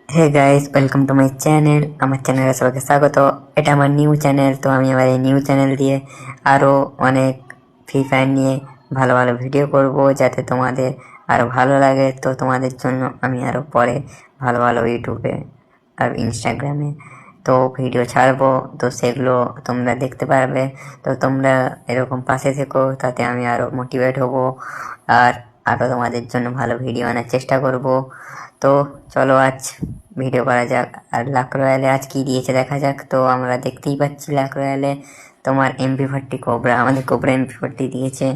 Hey guys, welcome to my channel. আমার চ্যানেলে সবাইকে স্বাগত। এটা আমার নিউ চ্যানেল, তো আমি আমার এই নিউ চ্যানেল দিয়ে আরও অনেক ফ্রি ফায়ার নিয়ে ভালো ভালো ভিডিও করব, যাতে তোমাদের আরও ভালো লাগে। তো তোমাদের জন্য আমি আরও পরে ভালো ভালো ইউটিউবে আর ইনস্টাগ্রামে তো ভিডিও ছাড়বো, তো সেগুলো তোমরা দেখতে পারবে। তো তোমরা এরকম পাশে থেকো, তাতে আমি আরও মোটিভেট হব আর আরও তোমাদের জন্য ভালো ভিডিও আনার চেষ্টা করব। তো চলো আজ ভিডিও করা যাক। আর লাক রয়্যালে আজ কি দিয়েছে দেখা যাক। তো আমরা দেখতেই পাচ্ছি লাক রয়্যালে তোমার MP40 কোবরা, আমাদের কোবরা MP40 দিয়েছে।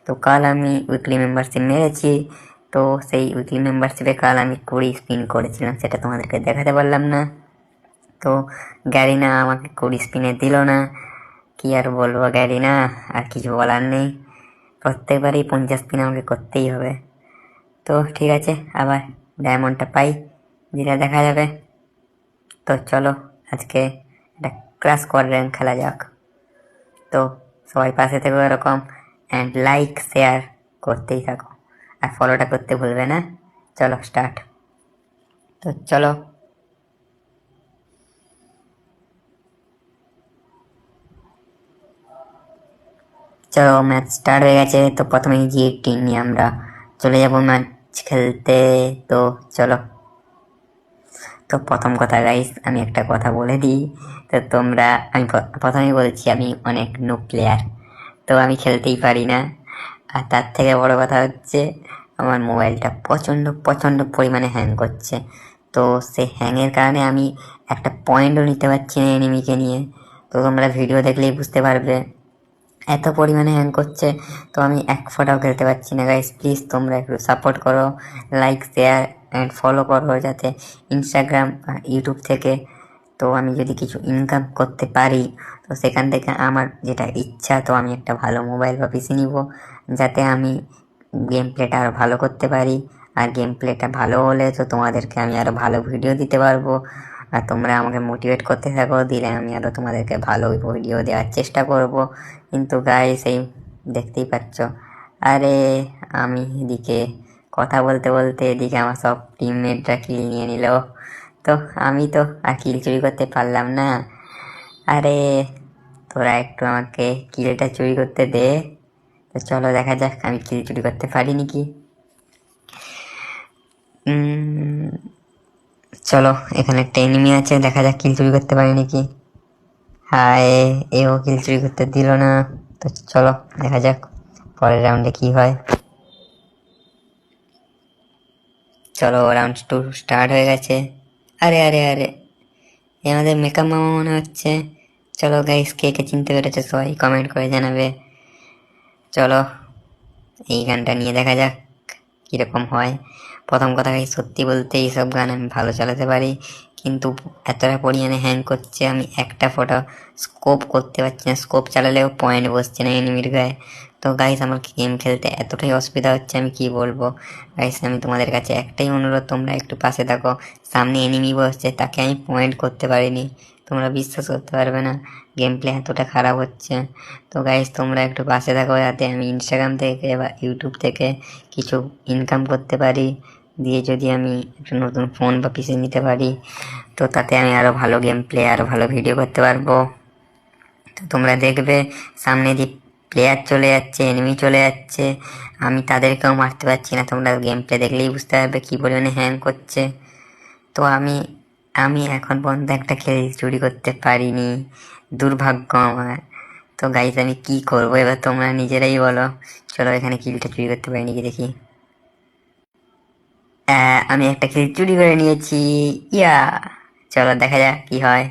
তো কাল আমি উইকলি মেম্বারশিপ মেরেছি, তো সেই উইকলি মেম্বারশিপে কাল আমি 20 স্পিন করেছিলাম, সেটা তোমাদেরকে দেখাতে পারলাম না। তো গ্যারিনা আমাকে 20 স্পিনে দিল না, কি আর বলবো গ্যারিনা, আর কিছু বলার নেই। প্রত্যেকবারই 50 স্পিন আমাকে করতেই হবে। তো ঠিক আছে, আবার ডায়মন্ডটা পাই যেটা দেখা যাবে। তো চলো আজকে একটা ক্লাস স্কোয়াড র্যাঙ্ক খেলা যাক। তো সবাই পাশে থেকো এরকম, অ্যান্ড লাইক শেয়ার করতেই থাকো, আর ফলোটা করতে ভুলবে না। চলো স্টার্ট। তো চলো, চলো ম্যাচ স্টার্ট হয়ে গেছে। তো প্রথমে GT নিয়ে আমরা চলে যাবো ম্যাচ খেলতে। তো চলো। তো প্রথম কথা গাইস, আমি একটা কথা বলে দিই। তো তোমরা, আমি প্রথমেই বলছি আমি অনেক নো প্লেয়ার, তো আমি খেলতেই পারি না। আর তার থেকে বড় কথা হচ্ছে আমার মোবাইলটা প্রচণ্ড প্রচণ্ড পরিমাণে হ্যাং করছে। তো সে হ্যাংয়ের কারণে আমি একটা পয়েন্টও নিতে পারছি না এনিমিকে নিয়ে। তো তোমরা ভিডিও দেখলেই বুঝতে পারবে এত পরিমাণে হ্যাং করছে। তো আমি এক ফোঁটাও খেলতে পারছি না গাইস। প্লিজ তোমরা একটু সাপোর্ট করো, লাইক শেয়ার অ্যান্ড ফলো করো, যাতে ইনস্টাগ্রাম ইউটিউব থেকে তো আমি যদি কিছু ইনকাম করতে পারি, তো সেখান থেকে আমার যেটা ইচ্ছা, তো আমি একটা ভালো মোবাইল বা পিসি নিব, যাতে আমি গেম প্লেটা আরও ভালো করতে পারি। আর গেম প্লেটা ভালো হলে তো তোমাদেরকে আমি আরও ভালো ভিডিও দিতে পারবো। আর তোমরা আমাকে মোটিভেট করতে থাকো, দিলে আমি আরও তোমাদেরকে ভালো ভিডিও দেওয়ার চেষ্টা করব। কিন্তু গাইস, এই দেখতেই পাচ্ছ, আরে আমি এদিকে কথা বলতে বলতে এদিকে আমার সব টিমমেটরা কিল নিয়ে নিল। তো আমি তো আর কিল চুরি করতে পারলাম না। আরে তোরা একটু আমাকে কিলটা চুরি করতে দে। তো চলো দেখা যাক আমি কিল চুরি করতে পারি নাকি। চলো, এখানে একটা এনিমি আছে, দেখা যাক কিল চুরি করতে পারি নাকি। হায়, এও কিল চুরি করতে দিল না। তো চলো দেখা যাক পরের রাউন্ডে কি হয়। চলো, রাউন্ড 2 স্টার্ট হয়ে গেছে। আরে আরে আরে, এ আমাদের মেকআপ মামা মনে হচ্ছে। চলো গাইস, কে কে চিনতে পেরেছে সবাই কমেন্ট করে জানাবে। চলো এই গানটা নিয়ে দেখা যাক কীরকম হয়। প্রথম কথা গাইস, সত্যি বলতে এইসব গান আমি ভালো চালাতে পারি, কিন্তু এতটা পরিমাণে হ্যাং করছে আমি একটা ফোঁটা স্কোপ করতে পারছি না। স্কোপ চালালেও পয়েন্ট বসছে না এনিমির গায়ে। তো গাইস, আমার গেম খেলতে এতটাই অসুবিধা হচ্ছে, আমি কি বলবো গাইস। আমি তোমাদের কাছে একটাই অনুরোধ, তোমরা একটু পাশে থাকো। সামনে এনিমি বসছে, তাকে আমি পয়েন্ট করতে পারিনি। তোমরা বিশ্বাস করতে পারবে না, গেম প্লে এতটা খারাপ হচ্ছে। তো গাইস, তোমরা একটু পাশে থাকো, যাতে আমি ইনস্টাগ্রাম থেকে বা ইউটিউব থেকে কিছু ইনকাম করতে পারি, দিয়ে যদি আমি একটা নতুন ফোন বা পিসি নিতে পারি, তো তাতে আমি আরও ভালো গেম প্লে, আরও ভালো ভিডিও করতে পারবো। তো তোমরা দেখবে সামনে দিয়ে প্লেয়ার চলে যাচ্ছে, এনিমি চলে যাচ্ছে, আমি তাদেরকেও মারতে পারছি না। তোমরা গেম প্লে দেখলেই বুঝতে পারবে কী পরিমাণে হ্যাং করছে। তো আমি আমি এখন পর্যন্ত একটা খেল চুরি করতে পারিনি, দুর্ভাগ্য আমার। তো গাইস, আমি কি করবো এবার তোমরা নিজেরাই বলো। চলো এখানে কিলটা চুরি করতে পারিনি কি দেখি। আমি একটা কিল চুরি করে নিয়েছি, ইয়া। চলো দেখা যাক কি হয়।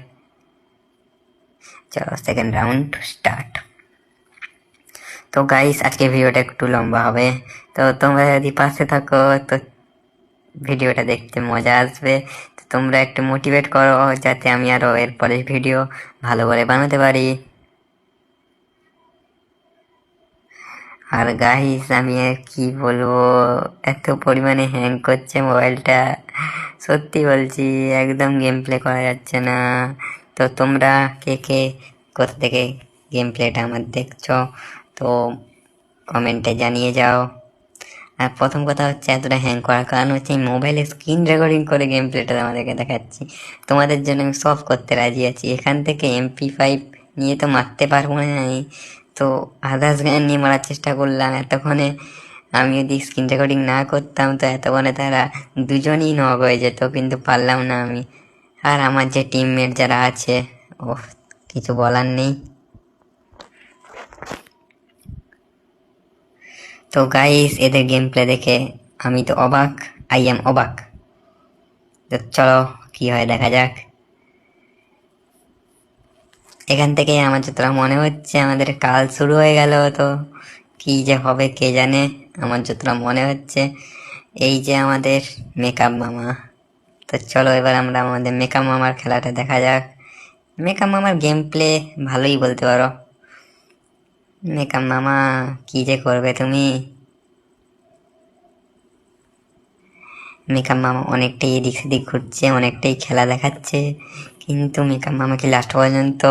চলো সেকেন্ড রাউন্ড স্টার্ট। তো গাইস, আজকে ভিডিওটা একটু লম্বা হবে, তো তোমরা যদি পাশে থাকো তো ভিডিওটা দেখতে মজা আসবে। তো তোমরা একটু মোটিভেট করো, যাতে আমি আরও এরপরে ভিডিও ভালো করে বানাতে পারি। আর গাইস, আমি আর কি বলবো, এত পরিমাণে হ্যাং করছে মোবাইলটা, সত্যি বলছি একদম গেম প্লে করা যাচ্ছে না। তো তোমরা কে কে কোথা থেকে গেম প্লেটা আমার দেখছো, তো কমেন্টে জানিয়ে যাও। আর প্রথম কথা হচ্ছে এতটা হ্যাং করার কারণ হচ্ছে আমি মোবাইলে স্ক্রিন রেকর্ডিং করে গেম প্লেটা আমাদেরকে দেখাচ্ছি। তোমাদের জন্য আমি সব করতে রাজি আছি। এখান থেকে MP5 নিয়ে তো মারতে পারবো না আমি, তো আদার্স গান নিয়ে মারার চেষ্টা করলাম এতক্ষণে। আমি যদি স্ক্রিন রেকর্ডিং না করতাম তো এতক্ষণে তারা দুজনই নক হয়ে যেত, কিন্তু পারলাম না আমি। আর আমার যে টিমমেট যারা আছে, ও কিছু বলার নেই। তো গাইস এদের গেম প্লে দেখে আমি তো অবাক, আই এম অবাক। তো চলো কি হয় দেখা যাক। এখান থেকে আমার যতটা মনে হচ্ছে আমাদের কাল শুরু হয়ে গেল, তো কি যে হবে কে জানে। আমার যতটা মনে হচ্ছে এই যে আমাদের মেকআপ মামা, তো চলো এবার আমরা আমাদের মেকআপ মামার খেলাটা দেখা যাক। মেকআপ মামার গেম প্লে ভালোই বলতে পারো। মেকআপ মামা কি যে করবে তুমি। মেকআপ মামা অনেকটাই এদিক সেদিক ঘুরছে, অনেকটাই খেলা দেখাচ্ছে, কিন্তু মেকআপ মামা কি লাস্ট পর্যন্ত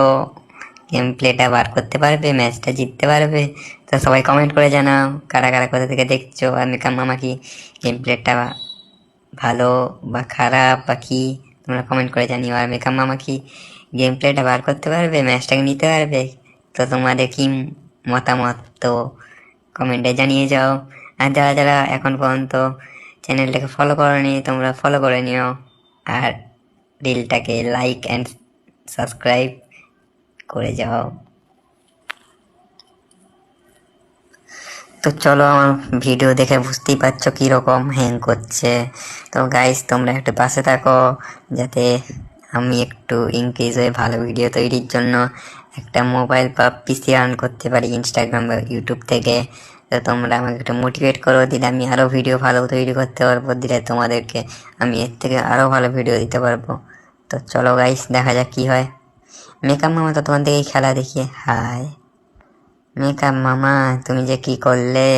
গেম প্লেটা বার করতে পারবে, ম্যাচটা জিততে পারবে? তো সবাই কমেন্ট করে জানাও কারা কারা কোথা থেকে দেখছো, আর মেকআপ মামা কি গেম প্লেটা ভালো বা খারাপ বা কি তোমরা কমেন্ট করে জানিও। আর মেকআপ মামা কি গেম প্লেটা বার করতে পারবে, ম্যাচটাকে নিতে পারবে? তো তোমাদের কি মতামত তো কমেন্টে জানিয়ে যাও। আর যারা যারা এখন পর্যন্ত চ্যানেলটাকে ফলো করোনি তোমরা ফলো করে নিও, আর রিলটাকে লাইক অ্যান্ড সাবস্ক্রাইব করে যাও। তো চলো আমার ভিডিও দেখে বুঝতেই পারছো কীরকম হ্যাং করছে। তো গাইস তোমরা একটু পাশে থাকো যাতে আমি একটু ইনক্রিজ হয়ে ভালো ভিডিও তৈরির জন্য একটা মোবাইল বা পিসি আর্ন করতে পারি ইনস্টাগ্রাম বা ইউটিউব থেকে। তো তোমরা আমাকে একটু মোটিভেট করো, দিলে আমি আরও ভিডিও ভালো তৈরি করতে পারবো, দিলে তোমাদেরকে আমি এর থেকে আরও ভালো ভিডিও দিতে পারবো। তো চলো গাইস দেখা যাক কী হয়। মেকআপ মামা তো তোমার দিকেই খেলা দেখিয়ে হায়। মেকআপ মামা তুমি যে কি করলে।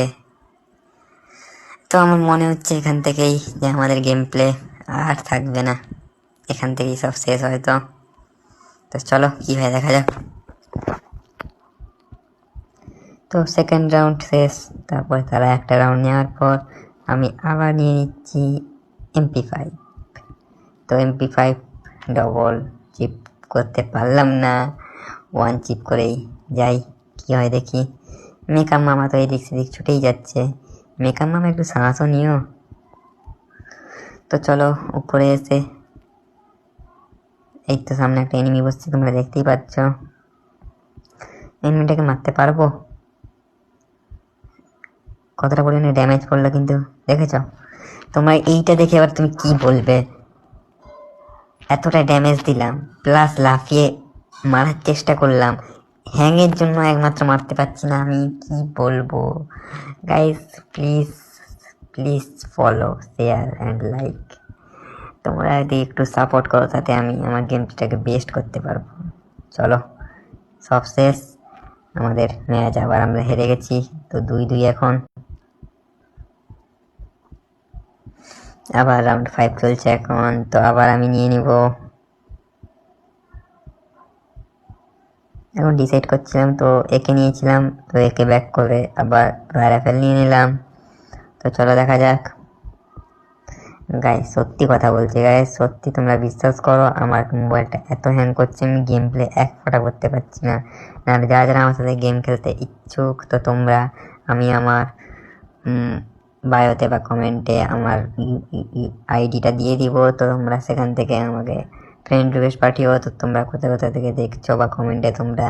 তো আমার মনে হচ্ছে এখান থেকেই যে আমাদের গেম প্লে আর থাকবে না, এখান থেকেই সব শেষ হয়তো। তো চলো কি হয় দেখা যাক। তো সেকেন্ড রাউন্ড শেষ, তারপর তারা একটা রাউন্ড নেওয়ার পর আমি আবার নিয়ে নিচ্ছি MP5। তো MP5 ডবল চিপ করতে পারলাম না, ওয়ান চিপ করেই যাই কি হয় দেখি। মেকআপ মামা তো এদিক সেদিক ছুটেই যাচ্ছে, মেকআপ মামা একটু সাহসও নিও। তো চলো উপরে এসে এই তো সামনে একটা এনিমি বসছে তোমরা দেখতেই পাচ্ছ, এনিমিটাকে মারতে পারবো? কতটা পরিমাণে ড্যামেজ করলো কিন্তু দেখেছ তোমরা। এইটা দেখে এবার তুমি কি বলবে, এতটা ড্যামেজ দিলাম প্লাস লাফিয়ে মারার চেষ্টা করলাম, হ্যাংয়ের জন্য একমাত্র মারতে পারছি না, আমি কি বলবো। Guys please please follow share and like, তোমরা যদি একটু সাপোর্ট করো তাতে আমি আমার গেমটাকে বেস্ট করতে পারবো। চলো সব শেষ, আমাদের ম্যাচ আবার আমরা হেরে গেছি, তো 2-2 এখন। আবার রাউন্ড 5 চলছে এখন, তো আবার আমি নিয়ে নিব। এখন ডিসাইড করছিলাম, তো একে নিয়েছিলাম, তো একে ব্যাক করে আবার রাইফেল নিয়ে নিলাম। তো চলো দেখা যাক। গাইস সত্যি কথা বলছি, গাইস সত্যি তোমরা বিশ্বাস করো আমার মোবাইলটা এত হ্যাং করছে আমি গেম প্লে এক ফোঁটা করতে পারছি না। নাহলে যারা যারা আমার সাথে গেম খেলতে ইচ্ছুক তো তোমরা আমি আমার বায়োতে বা কমেন্টে আমার আইডিটা দিয়ে দিব, তো তোমরা সেখান থেকে আমাকে ফ্রেন্ড রিকোয়েস্ট পাঠিও। তো তোমরা কোথা কোথা থেকে দেখছো বা কমেন্টে তোমরা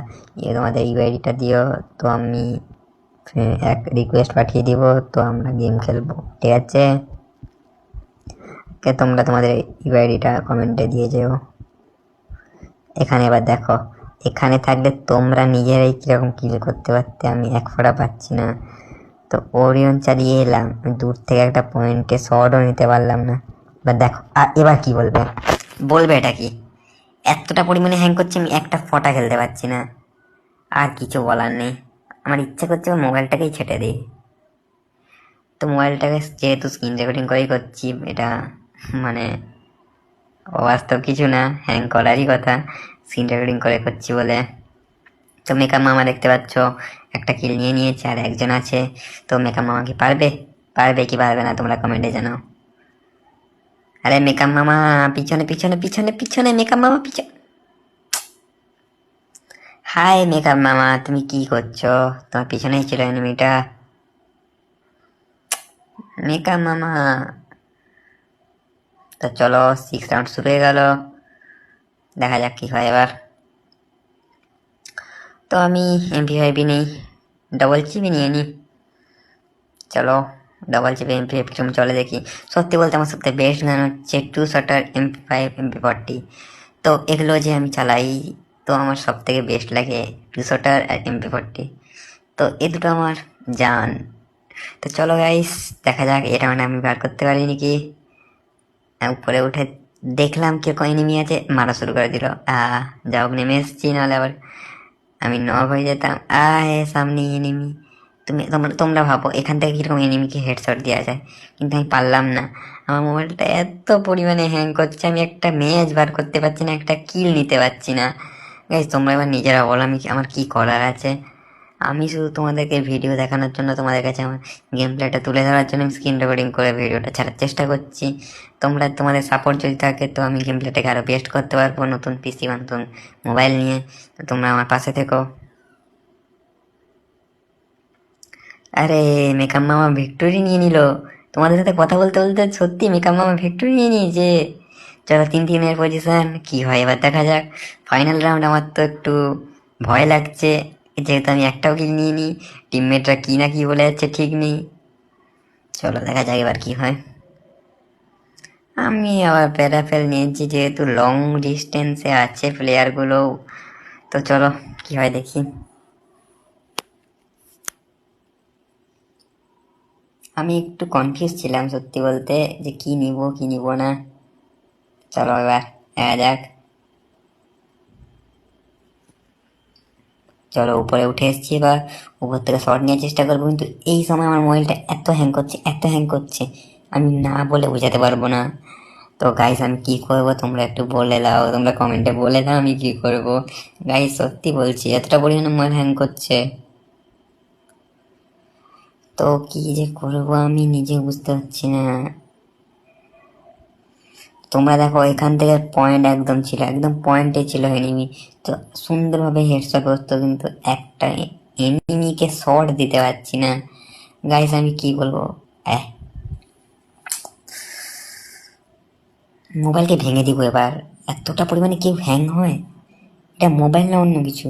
তোমাদের ইউআইডিটা দিও, তো আমি এক রিকোয়েস্ট পাঠিয়ে দিব, তো আমরা গেম খেলবো, ঠিক আছে? তোমরা তোমাদের ইউআইডিটা কমেন্টে দিয়ে যেও। এখানে এবার দেখো, এখানে থাকলে তোমরা নিজেরাই কিরকম কিল করতে পারতে, আমি এক ফোঁটা পাচ্ছি না। তো ওরিয়ন চালিয়ে এলাম, আমি দূর থেকে একটা পয়েন্টে শটও নিতে পারলাম না। এবার দেখো আর এবার কি বলবে, বলবে এটা কি এতটা পরিমাণে হ্যাং করছে আমি একটা ফোঁটা খেলতে পারছি না। আর কিছু বলার নেই, আমার ইচ্ছা করছে মোবাইলটাকেই ছেটে দিই। তো মোবাইলটাকে যেহেতু স্ক্রিন রেকর্ডিং করেই করছি, এটা মানে অবাস্তব কিছু না, হ্যাং করারই কথা, স্ক্রিন রেকর্ডিং করে করছি বলে। তো মেকআপ মামা দেখতে পাচ্ছ একটা কিল নিয়ে নিয়েছে আর একজন আছে, তো মেকআপ মামা কি পারবে? পারবে কি পারবে না তোমরা কমেন্টে জানাও। আরে মেকআপ মামা, পিছনে পিছনে পিছনে পিছনে মেকআপ মামা পিছনে। হাই মেকআপ মামা, তুমি কি করছো? তোমার পিছনেই ছিল এনিমিটা। মেকআপ মামা, তো চলো 6 রাউন্ড শুরু হয়ে গেল, দেখা যাক কি হয় এবার। তো আমি MP5 নেই, ডবল চিপি নিয়ে নি। চলো ডবল চিপে MP5 কিরকম চলে দেখি। সত্যি বলতে আমার সবথেকে বেস্ট গান হচ্ছে 2 শটার MP5 MP40। তো এগুলো যে আমি চালাই, তো আমার সব থেকে বেস্ট লাগে 2 শটার আর MP40। তো এই দুটো আমার জান। তো চলো গাইস, দেখা যাক এটা মানে আমি বার করতে পারি নাকি। উপরে উঠে দেখলাম কিরকম এনিমি আছে, মারা শুরু করে দিল। যা হোক নেমে এসেছি, নাহলে আবার আমি নক হয়ে যেতাম। সামনে এনিমি। তোমরা ভাবো এখান থেকে কিরকম এনিমিকে হেডশট দেওয়া যায়, কিন্তু আমি পারলাম না। আমার মোবাইলটা এত পরিমাণে হ্যাং করছে, আমি একটা ম্যাচ বার করতে পারছি না, একটা কিল নিতে পারছি না। গাইস তোমরা এবার নিজেরা বলো আমার কি করার আছে। আমি শুধু তোমাদেরকে ভিডিও দেখানোর জন্য, তোমাদের কাছে আমার গেম প্লেটা তুলে ধরার জন্য আমি স্ক্রিন রেকর্ডিং করে ভিডিওটা ছাড়ার চেষ্টা করছি। তোমাদের সাপোর্ট যদি থাকে তো আমি গেম প্লেটাকে আরও বেস্ট করতে পারবো, নতুন পিসি বা নতুন মোবাইল নিয়ে। তো তোমরা আমার পাশে থেকো। আরে মেকআপ মামা ভিক্টোরি নিয়ে নিল। তোমাদের সাথে কথা বলতে বলতে সত্যি মেকআপ মামা ভিক্টোরি নিয়ে নিয়েছে। চলো 3-3 পজিশন, কি হয় এবার দেখা যাক। ফাইনাল রাউন্ড, আমার তো একটু ভয় লাগছে, যেহেতু আমি একটাও কিল নিয়ে নিই। টিমমেটরা কি না কি বলে যাচ্ছে ঠিক নেই। চলো দেখা যাক এবার কি হয়। আমি আবার প্যারাফেল নিয়েছি, যেহেতু লং ডিস্টেন্সে আছে প্লেয়ারগুলো। তো চলো কি হয় দেখি। আমি একটু কনফিউজ ছিলাম সত্যি বলতে, যে কি নিব কি নিব না। চলো এবার দেখা যাক। চলো উপরে উঠে এসেছি, এবার উপর থেকে শট নেওয়ার চেষ্টা করবো, কিন্তু এই সময় আমার মোবাইলটা এত হ্যাং করছে, এত হ্যাং করছে, আমি না বলে বোঝাতে পারবো না। তো গাইস আমি কি করব, তোমরা একটু বলে দাও, তোমরা কমেন্টে বলে দাও আমি কি করব। গাইস সত্যি বলছি এতটা পরিমাণে মোবাইল হ্যাং করছে, তো কি যে করবো আমি নিজে বুঝতে পারছি না। তোমরা দেখো এখান থেকে পয়েন্ট একদম ছিল, একদম পয়েন্টে ছিল এনিমি, তো সুন্দরভাবে হেডশট করতো, কিন্তু একটা এনিমিকে শট দিতে পারছি না। গাইস আমি কি বলবো, মোবাইলকে ভেঙে দিব এবার। এতটা পরিমাণে কেউ হ্যাং হয়? এটা মোবাইল না অন্য কিছু?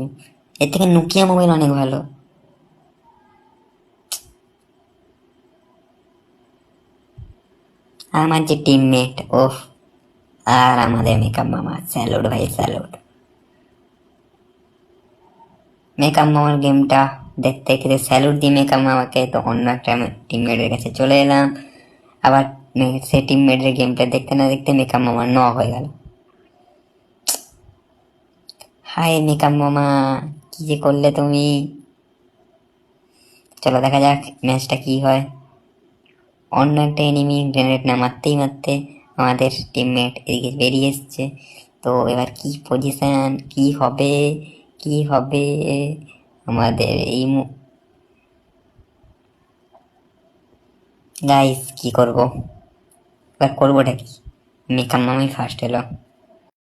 এর থেকে নোকিয়া মোবাইল অনেক ভালো। আমার যে টিমমেট, ওফ, আর আমাদের মেকআপ মামা, স্যালুট ভাই স্যালুট। মেকআপ মামার গেমটা দেখতে দেখতে স্যালুট দিয়ে মেকআপ মামাকে তো অন্য একটা টিমমেটের কাছে চলে এলাম। আবার সে টিমমেটের গেমটা দেখতে না দেখতে মেকআপ মামা নক হয়ে গেল। হাই মেকআপ মামা, কি যে করলে তুমি। চলো দেখা যাক ম্যাচটা কি হয়। অন্য একটা এনিমি গ্রেনেড না মারতেই মারতে আমাদের টিমমেট এদিকে বেরিয়ে এসছে। তো এবার কি পজিশন, কি হবে কি হবে আমাদের এই গাইস কি করব, এবার করবোটা কি। মেকআপ মামাই ফার্স্ট এলো।